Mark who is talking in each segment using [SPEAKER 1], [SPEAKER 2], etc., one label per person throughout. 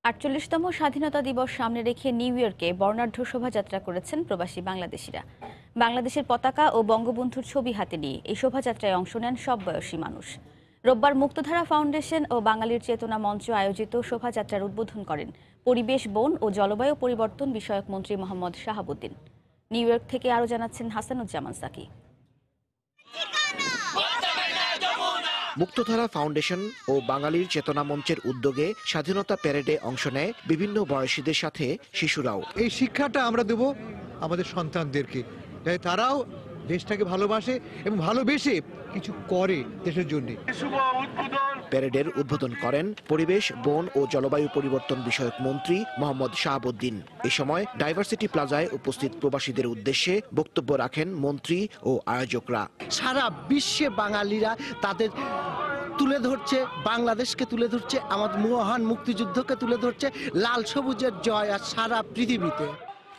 [SPEAKER 1] ৪৮তম স্বাধীনতা দিবস সামনে রেখে নিউ ইয়র্কে বর্ণাঢ্য শোভাযাত্রা করেছেন প্রবাসী বাংলাদেশিরা। বাংলাদেশের পতাকা ও বঙ্গবন্ধুর ছবি হাতে নিয়ে এই শোভাযাত্রায় অংশ নেন সব বয়সী মানুষ। রোববার মুক্তধারা ফাউন্ডেশন ও বাঙালির চেতনা মঞ্চ আয়োজিত শোভাযাত্রার উদ্বোধন করেন পরিবেশ, বন ও জলবায়ু পরিবর্তন বিষয়ক মন্ত্রী মোহাম্মদ শাহাবুদ্দিন। নিউ ইয়র্ক থেকে আরও জানাচ্ছেন হাসানুজ্জামান সাকি।
[SPEAKER 2] মুক্তধারা ফাউন্ডেশন ও বাঙালির চেতনা মঞ্চের উদ্যোগে স্বাধীনতা প্যারেডে অংশ নেয় বিভিন্ন বয়সীদের সাথে শিশুরাও।
[SPEAKER 3] এই শিক্ষাটা আমরা দেব আমাদের সন্তানদেরকে, যাতে তারাও দেশটাকে ভালোবাসে এবং ভালোবেসে কিছু করে দেশের জন্য।
[SPEAKER 2] প্যারেডের উদ্বোধন করেন পরিবেশ, বন ও জলবায়ু পরিবর্তন বিষয়ক মন্ত্রী মোহাম্মদ শাহাবুদ্দিন। এ সময় ডাইভার্সিটি প্লাজায় উপস্থিত প্রবাসীদের উদ্দেশ্যে বক্তব্য রাখেন মন্ত্রী ও আয়োজকরা।
[SPEAKER 4] সারা বিশ্বে বাঙালিরা তাদের তুলে ধরছে, বাংলাদেশকে তুলে ধরছে, আমাদের মহান মুক্তিযুদ্ধকে তুলে ধরছে, লাল সবুজের জয় আর সারা পৃথিবীতে।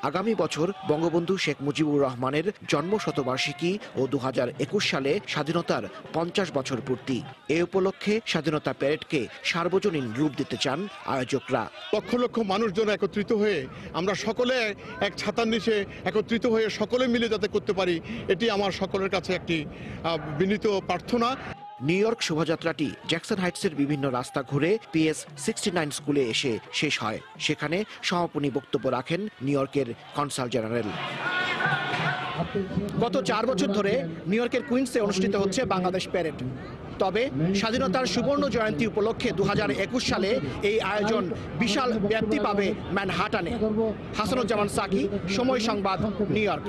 [SPEAKER 2] আগামী বছর বঙ্গবন্ধু শেখ মুজিবুর রহমানের জন্ম শতবার্ষিকী ও 2021 সালে স্বাধীনতার 50 বছর পূর্তি। এ উপলক্ষে স্বাধীনতা প্যারেডকে সার্বজনীন রূপ দিতে চান আয়োজকরা।
[SPEAKER 5] লক্ষ লক্ষ মানুষজন একত্রিত হয়ে আমরা সকলে এক ছাতার নিচে একত্রিত হয়ে সকলে মিলে যাতে করতে পারি, এটি আমার সকলের কাছে একটি বিনীত প্রার্থনা।
[SPEAKER 2] নিউ ইয়র্ক শোভাযাত্রাটি জ্যাকসন হাইটসের বিভিন্ন রাস্তা ঘুরে PS 69 স্কুলে এসে শেষ হয়। সেখানে সমাপনী বক্তব্য রাখেন নিউ ইয়র্কের কনসাল জেনারেল।
[SPEAKER 6] গত 4 বছর ধরে নিউ ইয়র্কের কুইন্সে অনুষ্ঠিত হচ্ছে বাংলাদেশ প্যারেড। তবে স্বাধীনতার সুবর্ণ জয়ন্তী উপলক্ষে 2021 সালে এই আয়োজন বিশাল ব্যাপ্তি পাবে ম্যানহাটানে। হাসানুজ্জামান সাকি, সময় সংবাদ, নিউ ইয়র্ক।